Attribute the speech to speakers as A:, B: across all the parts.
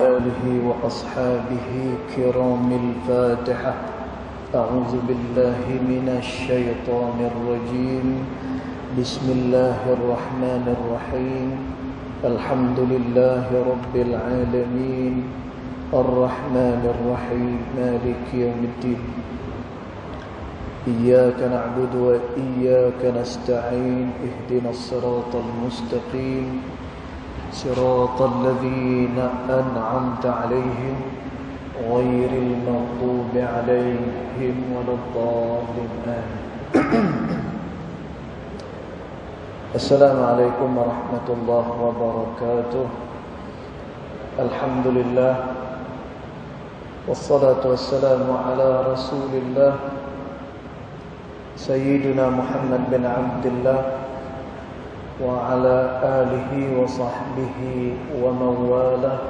A: آله وأصحابه كرام الفاتحة. أعوذ بالله من الشيطان الرجيم. بسم الله الرحمن الرحيم. الحمد لله رب العالمين الرحمن الرحيم مالك يوم الدين. إياك نعبد وإياك نستعين. اهدنا الصراط المستقيم صراط الذين أنعمت عليهم غير المغضوب عليهم ولا الضالين. السلام عليكم ورحمة الله وبركاته. الحمد لله والصلاة والسلام على رسول الله سيدنا محمد بن عبد الله وعلى آله وصحبه ومن والاه.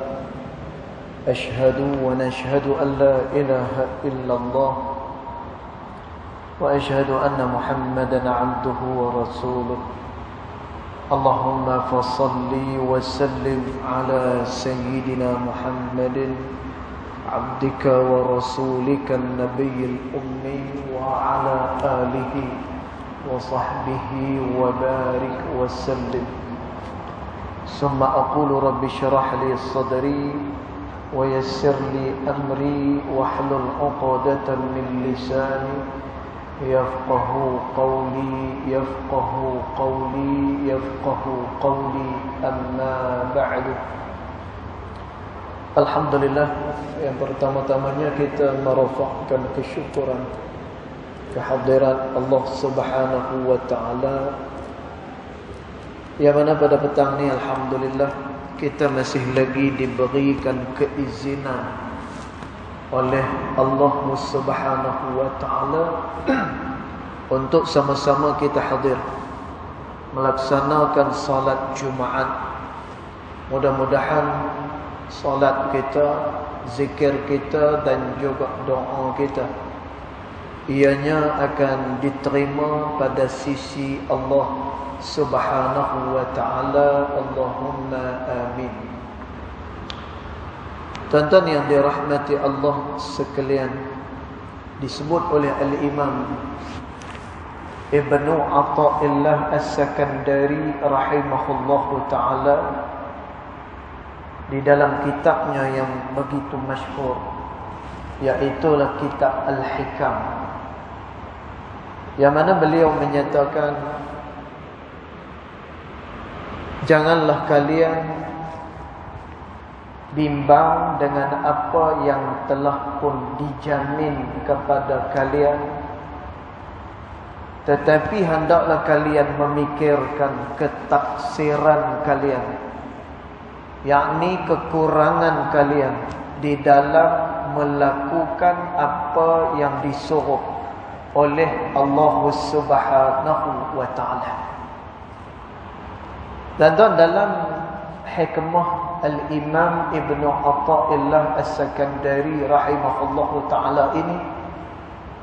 A: أشهد ونشهد أن لا إله إلا الله وأشهد أن محمدا عبده ورسوله. اللهم فصل وسلم على سيدنا محمد عبدك ورسولك النبي الأمي وعلى آله وصحبه وبارك وسلم. ثم أقول رب اشرح لي صدري ويسر لي أمري واحلل عقدة من لساني يفقه قولي أما بعد. Alhamdulillah, yang pertama-tamanya kita merafakkan kesyukuran kehadiran Allah Subhanahu wa taala, yang mana pada petang ni alhamdulillah kita masih lagi diberikan keizinan oleh Allah Subhanahu wa taala untuk sama-sama kita hadir melaksanakan salat Jumaat. Mudah-mudahan salat kita, zikir kita dan juga doa kita ianya akan diterima pada sisi Allah Subhanahu wa taala. Allahumma amin. Tuan-tuan yang dirahmati Allah sekalian, disebut oleh Al-Imam Ibnu Athaillah As-Sakandari rahimahullahu taala di dalam kitabnya yang begitu masyhur, iaitulah kitab Al-Hikam, yang mana beliau menyatakan, janganlah kalian bimbang dengan apa yang telah pun dijamin kepada kalian, tetapi hendaklah kalian memikirkan ketaksiran kalian, yakni kekurangan kalian di dalam melakukan apa yang disuruh oleh Allah Subhanahu wa taala. Dan dalam hikmah Al-Imam Ibnu Athaillah As-Sakandari rahimahullahu taala ini,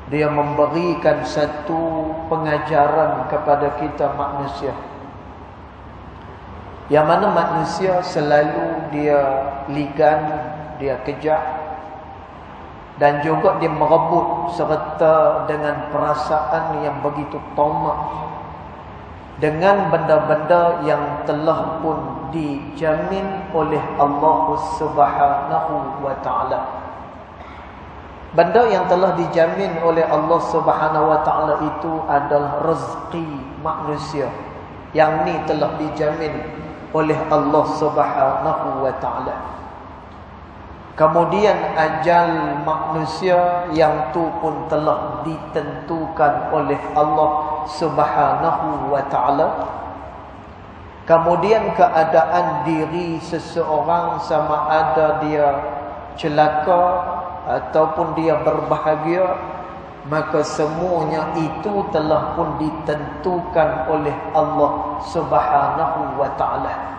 A: dia memberikan satu pengajaran kepada kita manusia, yang mana manusia selalu dia ligan, dia kejar, dan juga dia merebut serta dengan perasaan yang begitu tamak dengan benda-benda yang telah pun dijamin oleh Allah Subhanahu wa taala. Benda yang telah dijamin oleh Allah Subhanahu wa taala itu adalah rezeki manusia, yang ni telah dijamin oleh Allah Subhanahu wa taala. Kemudian ajal manusia yang tu pun telah ditentukan oleh Allah Subhanahu wa taala. Kemudian keadaan diri seseorang, sama ada dia celaka ataupun dia berbahagia, maka semuanya itu telah pun ditentukan oleh Allah Subhanahu wa taala.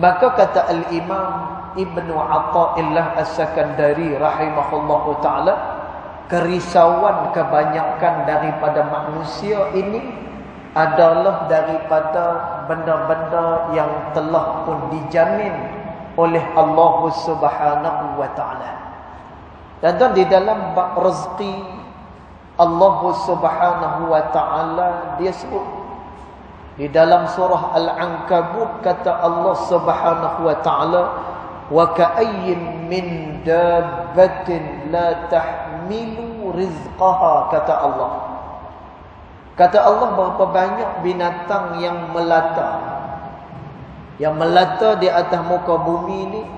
A: Maka kata Al-Imam Ibnu Athaillah As-Sakandari rahimahullahu taala, kerisauan kebanyakan daripada manusia ini adalah daripada benda-benda yang telah pun dijamin oleh Allah Subhanahu wa taala. Dan di dalam bab rezeki Allah Subhanahu wa taala dia sebut di dalam surah Al-Ankabut, kata Allah Subhanahu wa taala, wa ka'ayyin min dabbatin la tahmilu rizqaha, kata Allah. Kata Allah, berapa banyak binatang yang melata di atas muka bumi ini,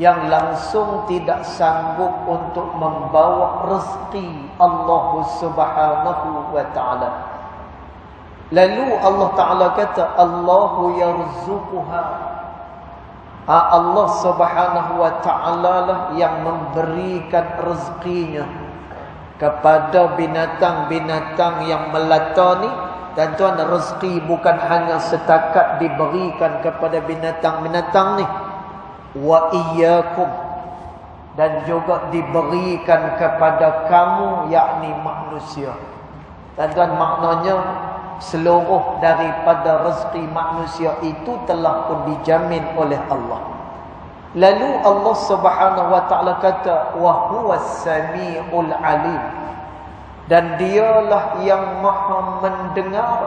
A: yang langsung tidak sanggup untuk membawa rezeki Allah Subhanahu wa taala. Lalu Allah Taala kata, Allahu yarzuquha. Allah Subhanahu wa taala lah yang memberikan rezekinya kepada binatang-binatang yang melata ni. Dan tuan, rezeki bukan hanya setakat diberikan kepada binatang-binatang ni, wa iyyakum, dan juga diberikan kepada kamu, yakni manusia. Dan tuan, maknanya seluruh daripada rezeki manusia itu telah pun dijamin oleh Allah. Lalu Allah Subhanahu wa taala kata, wa huwas samiul alim, dan dialah yang maha mendengar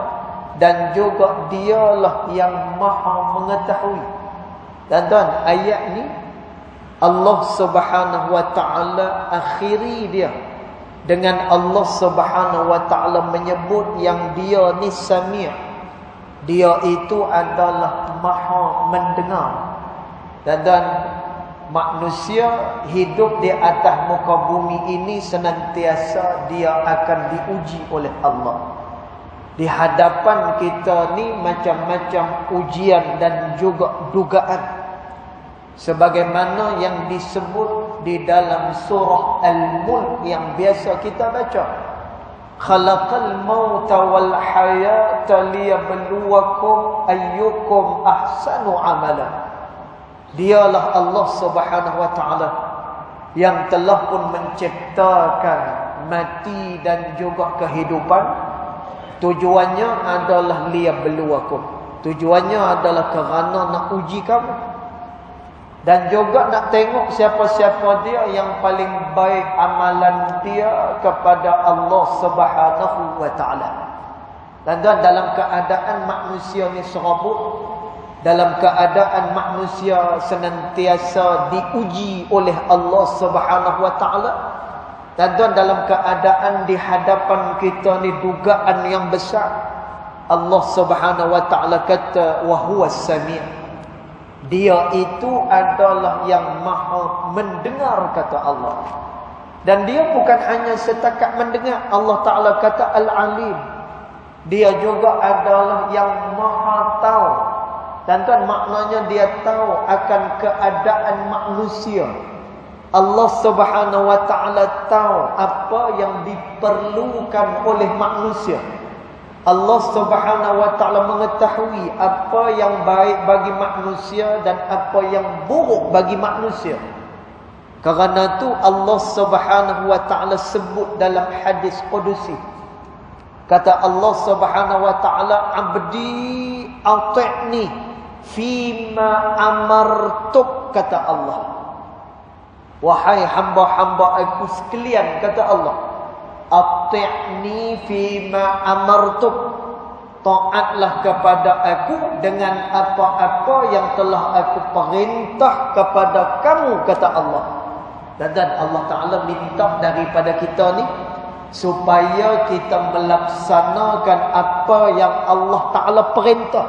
A: dan juga dialah yang maha mengetahui. Dan tuan, ayat ni Allah Subhanahu wa taala akhiri dia dengan Allah Subhanahu wa taala menyebut yang dia ni Sami'. Dia itu adalah maha mendengar. Dan manusia hidup di atas muka bumi ini senantiasa dia akan diuji oleh Allah. Di hadapan kita ni macam-macam ujian dan juga dugaan. Sebagaimana yang disebut di dalam surah Al-Mulk yang biasa kita baca, khalaqal mauta wal hayata liyabluwakum ayyukum ahsanu amala. Dialah Allah Subhanahu wa taala yang telah pun menciptakan mati dan juga kehidupan. Tujuannya adalah liyabluwakum. Tujuannya adalah kerana nak uji kamu. Dan juga nak tengok siapa-siapa dia yang paling baik amalan dia kepada Allah Subhanahu wa taala. Dan dalam keadaan manusia ni serabut, dalam keadaan manusia senantiasa diuji oleh Allah Subhanahu wa taala, dan dalam keadaan di hadapan kita ni dugaan yang besar, Allah Subhanahu wa taala kata, wa huwas sami'. Dia itu adalah yang maha mendengar, kata Allah. Dan dia bukan hanya setakat mendengar. Allah Ta'ala kata Al-Alim. Dia juga adalah yang maha tahu. Dan tuan, maknanya dia tahu akan keadaan manusia. Allah Subhanahu wa Ta'ala tahu apa yang diperlukan oleh manusia. Allah Subhanahu wa taala mengetahui apa yang baik bagi manusia dan apa yang buruk bagi manusia. Kerana itu Allah Subhanahu wa taala sebut dalam hadis qudusi. Kata Allah Subhanahu wa taala, "Abdi ati'ni fima amartuk," kata Allah. Wahai hamba-hamba aku sekalian, kata Allah, ati'ni fima amartuk, taatlah kepada aku dengan apa-apa yang telah aku perintah kepada kamu, kata Allah. Dan Allah Ta'ala minta daripada kita ni supaya kita melaksanakan apa yang Allah Ta'ala perintah.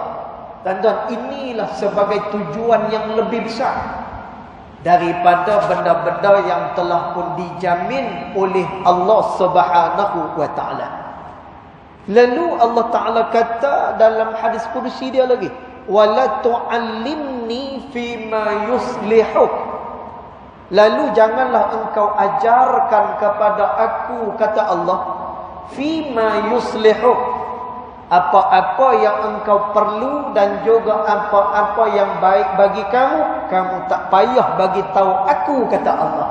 A: Dan inilah sebagai tujuan yang lebih besar daripada benda-benda yang telah pun dijamin oleh Allah Subhanahu wa taala. Lalu Allah Taala kata dalam hadis qudsi dia lagi, wala tu'allimni fima yuslihuk. Lalu janganlah engkau ajarkan kepada aku, kata Allah, fima yuslihuk, apa-apa yang engkau perlu dan juga apa-apa yang baik bagi kamu, kamu tak payah bagi tahu aku, kata Allah.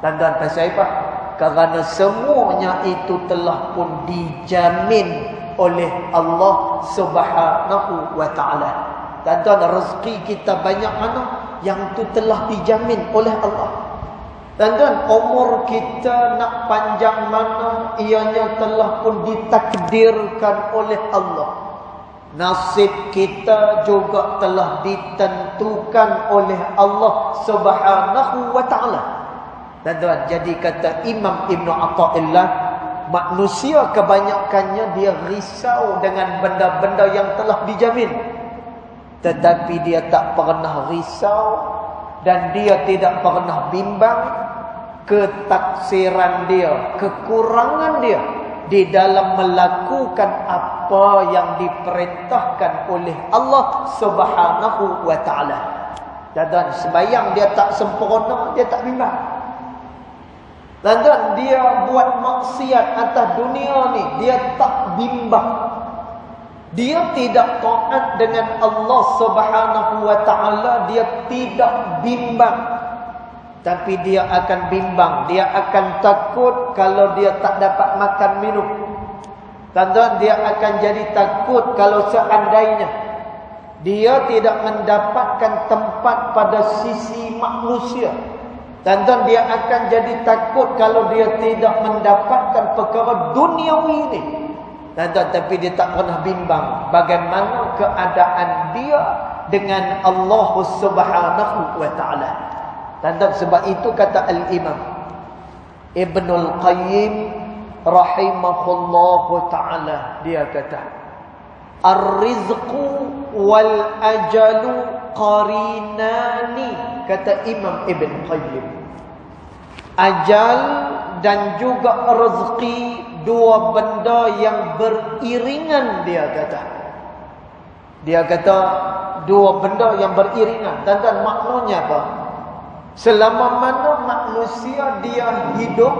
A: Dan pasal apa? Kerana semuanya itu telah pun dijamin oleh Allah Subhanahu wa taala. Dan rezeki kita banyak mana? yang tu telah dijamin oleh Allah. Tuan-tuan, umur kita nak panjang mana, ianya telah pun ditakdirkan oleh Allah. Nasib kita juga telah ditentukan oleh Allah Subhanahu wa ta'ala. Tuan-tuan, jadi kata Imam Ibn Atha'illah, manusia kebanyakannya dia risau dengan benda-benda yang telah dijamin. Tetapi dia tak pernah risau dan dia tidak pernah bimbang ketaksiran dia, kekurangan dia di dalam melakukan apa yang diperintahkan oleh Allah Subhanahu wa ta'ala. Dan sembahyang dia tak sempurna, dia tak bimbang. Dan dia buat maksiat atas dunia ni, dia tak bimbang. Dia tidak taat dengan Allah Subhanahu wa ta'ala, dia tidak bimbang. Tapi dia akan bimbang, dia akan takut kalau dia tak dapat makan minum. Tuan-tuan, dia akan jadi takut kalau seandainya dia tidak mendapatkan tempat pada sisi manusia. Tuan-tuan, dia akan jadi takut kalau dia tidak mendapatkan perkara duniawi ini. Tuan-tuan, tapi dia tak pernah bimbang bagaimana keadaan dia dengan Allah Subhanahu wa ta'ala. Dan sebab itu kata Al-Imam Ibnul Qayyim rahimahullahu ta'ala, dia kata, Ar-rizqu wal ajalu qarinani. Kata Imam Ibn Qayyim, ajal dan juga rezeki dua benda yang beriringan. Dia kata dua benda yang beriringan. Dan maknanya apa? Selama mana manusia dia hidup,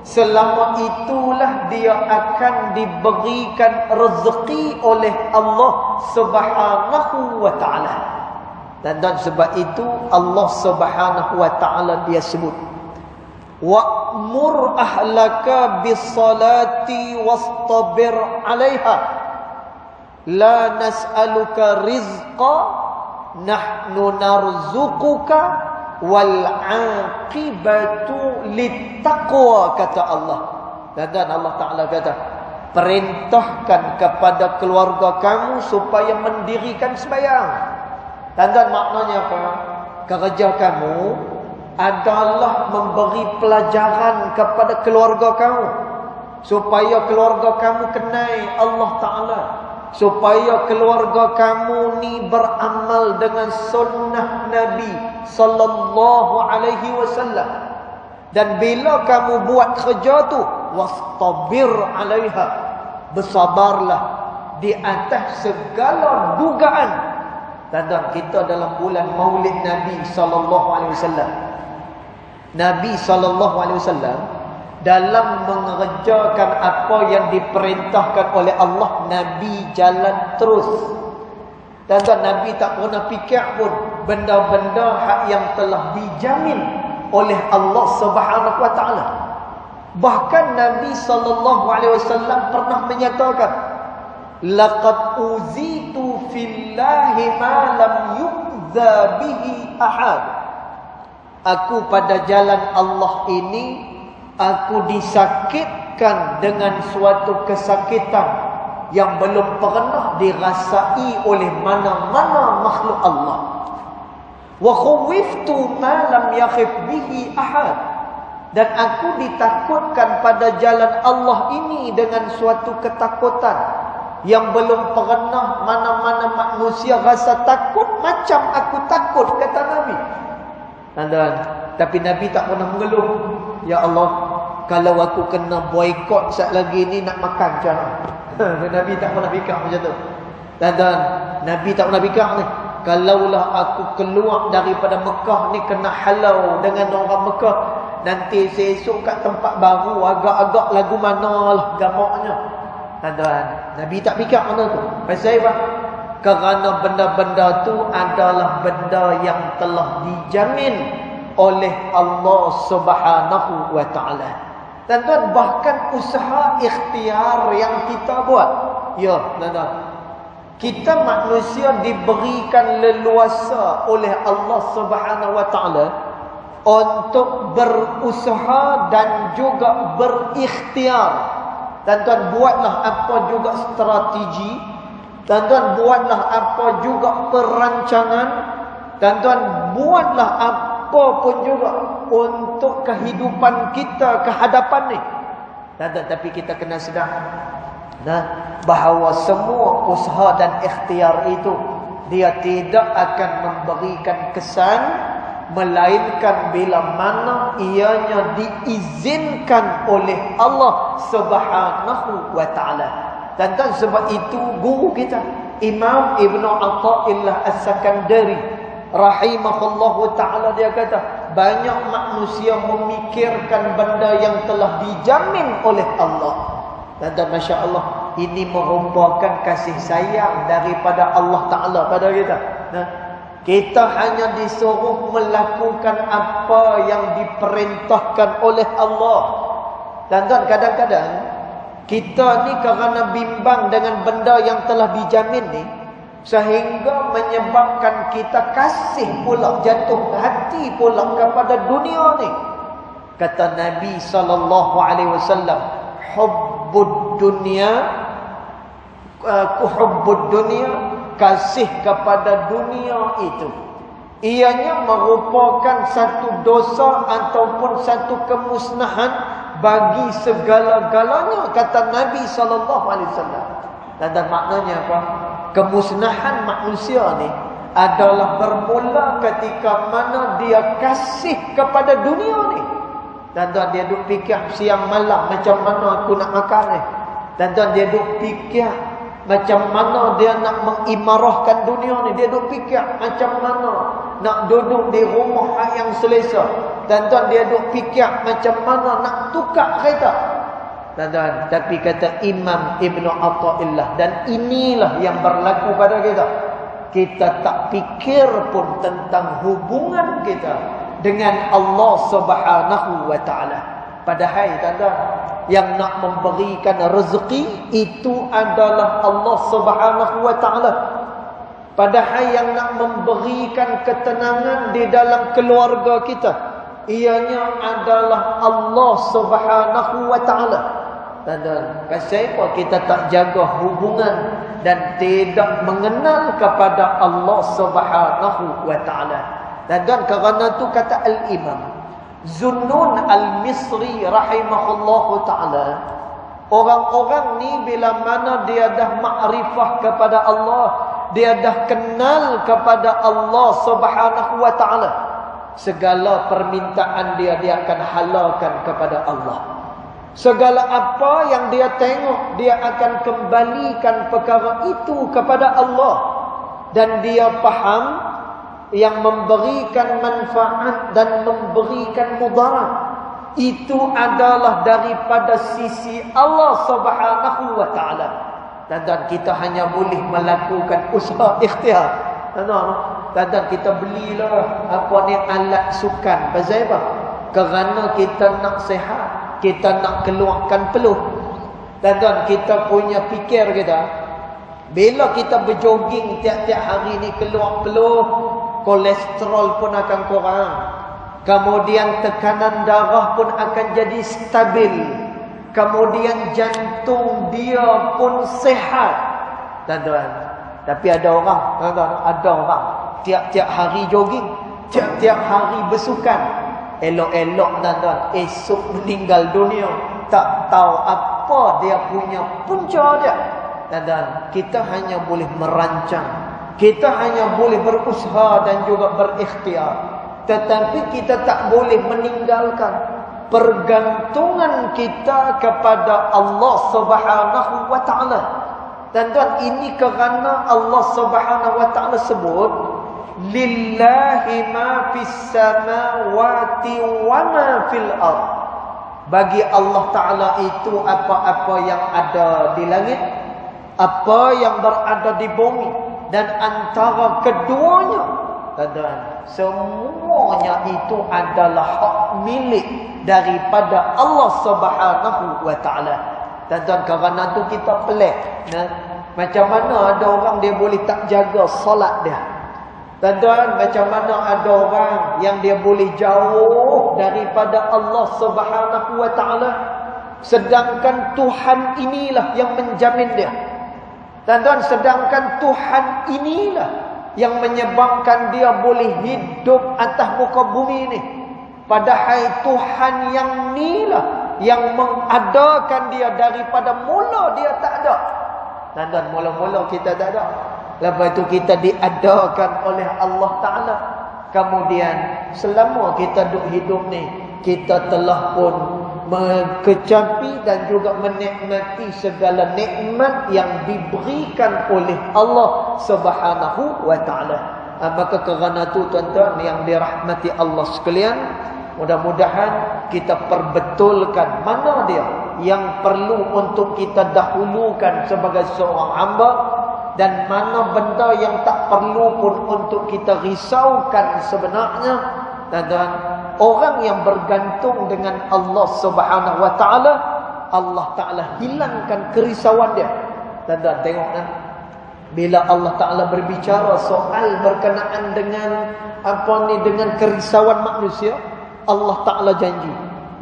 A: selama itulah dia akan diberikan rezeki oleh Allah Subhanahu wa ta'ala. Dan sebab itu Allah Subhanahu wa ta'ala dia sebut, wa'mur ahlaka bis-salati wastabir 'alaiha la nas'aluka rizqa nahnu narzuquka wal aqibatu littaqwa. Kata Allah. Dan Allah Ta'ala kata, perintahkan kepada keluarga kamu supaya mendirikan sembahyang. Dan maknanya apa? Kerja kamu adalah memberi pelajaran kepada keluarga kamu supaya keluarga kamu kenal Allah Ta'ala, supaya keluarga kamu ni beramal dengan sunnah Nabi sallallahu alaihi wasallam. Dan bila kamu buat kerja tu, wastabir 'alaiha, bersabarlah di atas segala dugaan. Dan kita dalam bulan Maulid Nabi sallallahu alaihi wasallam, Nabi sallallahu alaihi wasallam dalam mengerjakan apa yang diperintahkan oleh Allah, Nabi jalan terus. Dan Nabi tak pernah fikir pun benda-benda hak yang telah dijamin oleh Allah Subhanahu wa ta'ala. Bahkan Nabi sallallahu alaihi wasallam pernah menyatakan, laqad uzitu fillahi ma lam yu'za bihi ahad. Aku pada jalan Allah ini, aku disakitkan dengan suatu kesakitan yang belum pernah dirasai oleh mana-mana makhluk Allah. Wa khuwiftu ma lam yakhif bihi ahad. Dan aku ditakutkan pada jalan Allah ini dengan suatu ketakutan yang belum pernah mana-mana manusia rasa takut macam aku takut, kata Nabi. Tapi Nabi tak pernah mengeluh, ya Allah, kalau aku kena boikot sat lagi ni nak makan macam mana? Nabi tak pernah fikir macam tu. Dan Nabi tak pernah fikir ni, kalaulah aku keluar daripada Mekah ni kena halau dengan orang Mekah, nanti esok kat tempat baru agak-agak lagu mana lah gamaknya. Nabi tak fikir mana tu. Pasal apa? Kerana benda-benda tu adalah benda yang telah dijamin oleh Allah Subhanahu wa ta'ala. Dan bahkan usaha ikhtiar yang kita buat, ya, Kita manusia diberikan leluasa oleh Allah Subhanahu wa taala untuk berusaha dan juga berikhtiar. Tuan-tuan, buatlah apa juga strategi. Tuan-tuan, buatlah apa juga perancangan. Tuan-tuan, buatlah apa pun juga untuk kehidupan kita ke hadapan ni. Tuan-tuan, tapi kita kena sedar bahawa semua usaha dan ikhtiar itu dia tidak akan memberikan kesan melainkan bila mana ianya diizinkan oleh Allah Subhanahu wa taala. Dan sebab itu guru kita Imam Ibn Athaillah As-Sakandari rahimahullahu taala, dia kata banyak manusia memikirkan benda yang telah dijamin oleh Allah. Dan Masya Allah, ini merupakan kasih sayang daripada Allah Ta'ala pada kita. Kita hanya disuruh melakukan apa yang diperintahkan oleh Allah. Dan kadang-kadang kita ni kerana bimbang dengan benda yang telah dijamin ni, sehingga menyebabkan kita kasih pula, jatuh hati pula kepada dunia ni. Kata Nabi SAW, hubbud dunia, kasih kepada dunia itu, ianya merupakan satu dosa ataupun satu kemusnahan bagi segala-galanya, kata Nabi SAW. Dan maknanya apa? Kemusnahan manusia ni adalah bermula ketika mana dia kasih kepada dunia ni. Dan dia duk fikir siang malam macam mana aku nak makan ni. Dan dia duk fikir macam mana dia nak mengimarahkan dunia ni. Dia duk fikir macam mana nak duduk di rumah yang selesa. Dan dia duk fikir macam mana nak tukar kereta. Dan tapi kata Imam Ibn Athaillah, dan inilah yang berlaku pada kita. Kita tak fikir pun tentang hubungan kita dengan Allah Subhanahu wa taala. Padahal yang nak memberikan rezeki itu adalah Allah Subhanahu wa taala. Padahal yang nak memberikan ketenangan di dalam keluarga kita, ianya adalah Allah Subhanahu wa taala. Dan kenapa kita tak jaga hubungan dan tidak mengenal kepada Allah Subhanahu wa taala? Dan kerana itu kata Al-Imam Zunnun Al-Misri rahimahullahu ta'ala, orang-orang ni bila mana dia dah ma'rifah kepada Allah, dia dah kenal kepada Allah Subhanahu wa ta'ala, segala permintaan dia akan halalkan kepada Allah. Segala apa yang dia tengok, dia akan kembalikan perkara itu kepada Allah. Dan dia faham yang memberikan manfaat dan memberikan mudarat itu adalah daripada sisi Allah Subhanahu wa taala. Dan kita hanya boleh melakukan usaha ikhtiar. Dan kita belilah apa ni alat sukan. Pasal apa? Kerana kita nak sihat, kita nak keluarkan peluh. Dan kita punya fikir kita, bila kita berjoging tiap-tiap hari ni keluar peluh, kolesterol pun akan kurang. Kemudian tekanan darah pun akan jadi stabil. Kemudian jantung dia pun sehat. Tuan-tuan, tapi ada orang, ada orang tiap-tiap hari jogging, tiap-tiap hari bersukan, elok-elok tuan-tuan, esok meninggal dunia, tak tahu apa dia punya punca dia. Dan kita hanya boleh merancang, kita hanya boleh berusaha dan juga berikhtiar, tetapi kita tak boleh meninggalkan pergantungan kita kepada Allah Subhanahu wa taala. Dan ini kerana Allah Subhanahu wa taala sebut lillahi ma fis samawati wa ma fil ard. Bagi Allah taala itu apa-apa yang ada di langit, apa yang berada di bumi, dan antara keduanya, dan semuanya itu adalah hak milik daripada Allah Subhanahu wa taala. Dan kerana itu kita pelik, Macam mana ada orang dia boleh tak jaga solat dia. Tuan-tuan, macam mana ada orang yang dia boleh jauh daripada Allah Subhanahu wa taala, sedangkan Tuhan inilah yang menjamin dia. Tuan-tuan, sedangkan Tuhan inilah yang menyebabkan dia boleh hidup atas muka bumi ini. Padahal Tuhan yang inilah yang mengadakan dia daripada mula dia tak ada. Tuan-tuan, mula-mula kita tak ada. Lepas itu kita diadakan oleh Allah Ta'ala. Kemudian selama kita hidup ni, kita telah pun mengecapi dan juga menikmati segala nikmat yang diberikan oleh Allah Subhanahu wa taala. Maka kerana itu tuan-tuan yang dirahmati Allah sekalian, mudah-mudahan kita perbetulkan mana dia yang perlu untuk kita dahulukan sebagai seorang hamba, dan mana benda yang tak perlu pun untuk kita risaukan sebenarnya. Dan orang yang bergantung dengan Allah Subhanahu wa taala, Allah Taala hilangkan kerisauan dia. Dan tengok kan, bila Allah Taala berbicara soal berkenaan dengan dengan kerisauan manusia, Allah Taala janji,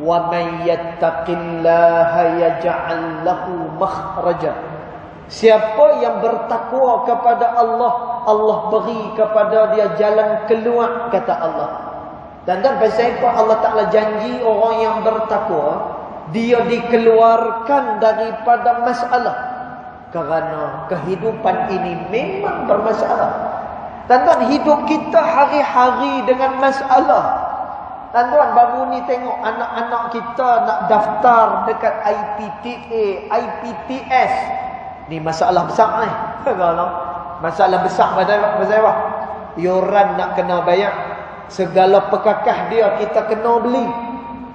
A: wa may yattaqillaha yaj'al lahu makhraja. Siapa yang bertakwa kepada Allah, Allah beri kepada dia jalan keluar, kata Allah. Dan pasal apa Allah Ta'ala janji orang yang bertakwa, dia dikeluarkan daripada masalah. Kerana kehidupan ini memang bermasalah. Dan hidup kita hari-hari dengan masalah. Tuan-tuan, baru ni tengok anak-anak kita nak daftar dekat IPTA, IPTS. Ni masalah besar ni. Masalah besar pasal apa? Yuran nak kena bayar. Segala perkakah dia kita kena beli.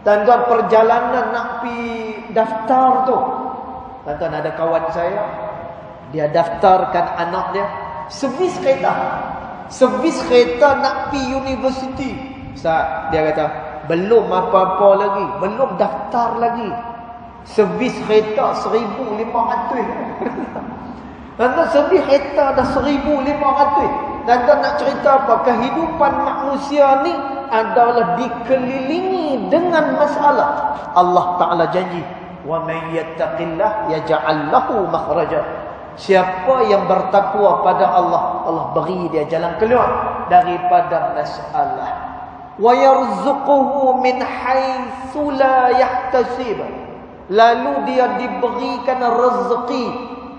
A: Tuan-tuan, perjalanan nak pi daftar tu. Tuan-tuan, ada kawan saya, dia daftarkan anak dia servis kereta. Servis kereta nak pi universiti. Ustaz, dia kata, belum apa-apa lagi, belum daftar lagi. Servis kereta 1,500. Tuan-tuan, servis kereta dah 1,500. Tuan-tuan, nak cerita apa? Kehidupan manusia ni adalah dikelilingi dengan masalah. Allah Ta'ala janji, wa man yattaqillah yaj'al lahu makhraja. Siapa yang bertakwa pada Allah, Allah beri dia jalan keluar daripada masalah. Wa yarzuquhu min haitsu la yahtasib. Lalu dia diberikan rezeki.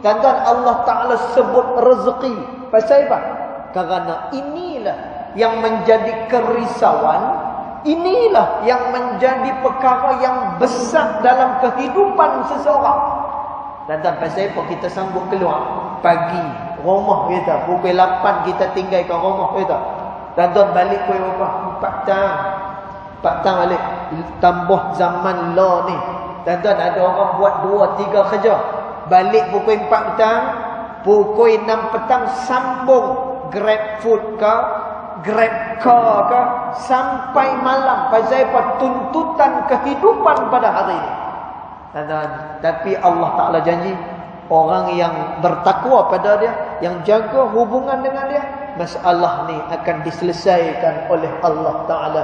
A: Tuan-tuan, Allah Ta'ala sebut rezeki. Pasal apa? Kerana inilah yang menjadi kerisauan. Inilah yang menjadi perkara yang besar dalam kehidupan seseorang. Tuan-tuan, pasal apa kita sanggup keluar pagi rumah kita, pukul 8 kita tinggalkan rumah kita. Tuan-tuan, balik pukul berapa? 4 tahun. 4 tahun balik. Tambah zaman law ni. Tuan-tuan, ada orang buat 2-3 kerja. Balik pukul 4 petang, pukul 6 petang sambung Grab food ke, Grab car ke, sampai malam. Pasal apa? Tuntutan kehidupan pada hari ini. Tuan-tuan, tapi Allah Ta'ala janji, orang yang bertakwa pada dia, yang jaga hubungan dengan dia, masalah ni akan diselesaikan oleh Allah Ta'ala.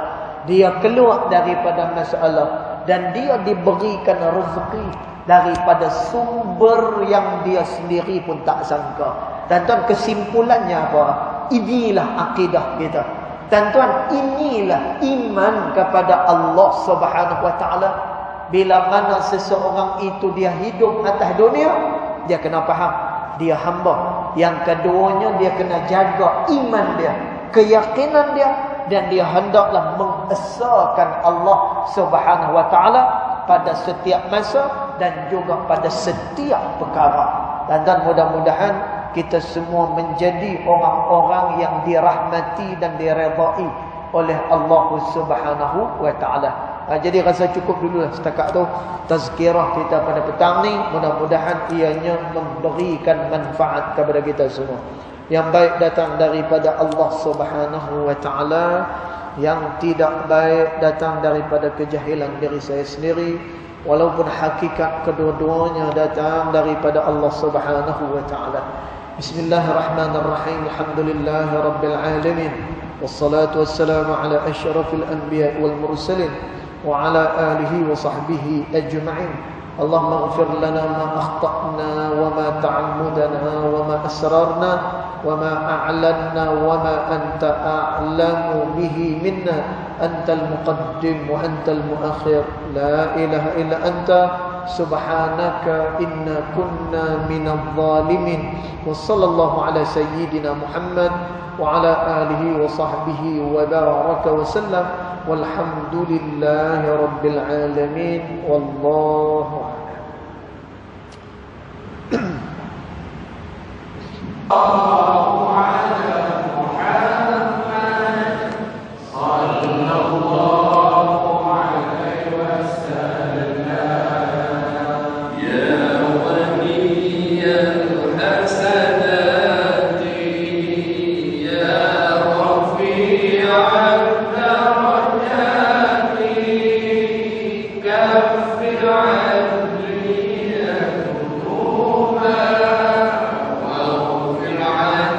A: Dia keluar daripada masalah dan dia diberikan rezeki daripada sumber yang dia sendiri pun tak sangka. Tuan-tuan, kesimpulannya apa? Inilah akidah kita. Tuan-tuan, inilah iman kepada Allah Subhanahu wa taala. Bila mana seseorang itu dia hidup atas dunia, dia kena faham dia hamba. Yang keduanya, dia kena jaga iman dia, keyakinan dia, dan dia hendaklah mengesahkan Allah Subhanahu wa taala pada setiap masa dan juga pada setiap perkara. Dan mudah-mudahan kita semua menjadi orang-orang yang dirahmati dan diredai oleh Allah Subhanahu wa taala. Jadi rasa cukup dululah setakat tu tazkirah kita pada petang ni. Mudah-mudahan ianya memberikan manfaat kepada kita semua. Yang baik datang daripada Allah Subhanahu wa taala, yang tidak baik datang daripada kejahilan diri saya sendiri. walaupun hakikat kedua-duanya datang daripada Allah Subhanahu wa taala. Bismillahirrahmanirrahim. Alhamdulillahi rabbil alamin. Wassalatu wassalamu ala asyrafil anbiya wal mursalin wa ala alihi wa sahbihi ajma'in. Allahumma ighfir lana ma akhta'na wa ma ta'ammudna wa ma asrarna wa ma a'lanna wa ma anta a'lamu bihi minna antal muqaddim wa antal muakhir la ilaha illa anta subhanaka inna kunna minadh dhalimin. Wa sallallahu ala sayyidina Muhammad wa ala alihi wa sahbihi wa baraka wa sallam walhamdulillahi rabbil alamin. Wallahu
B: Allahu ala Muhammad sallallahu alaihi wasallam. Ya waliyal hasanati ya rafi'ad darajati kaffir 'anni dhunuba واغفر عني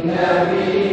B: النبي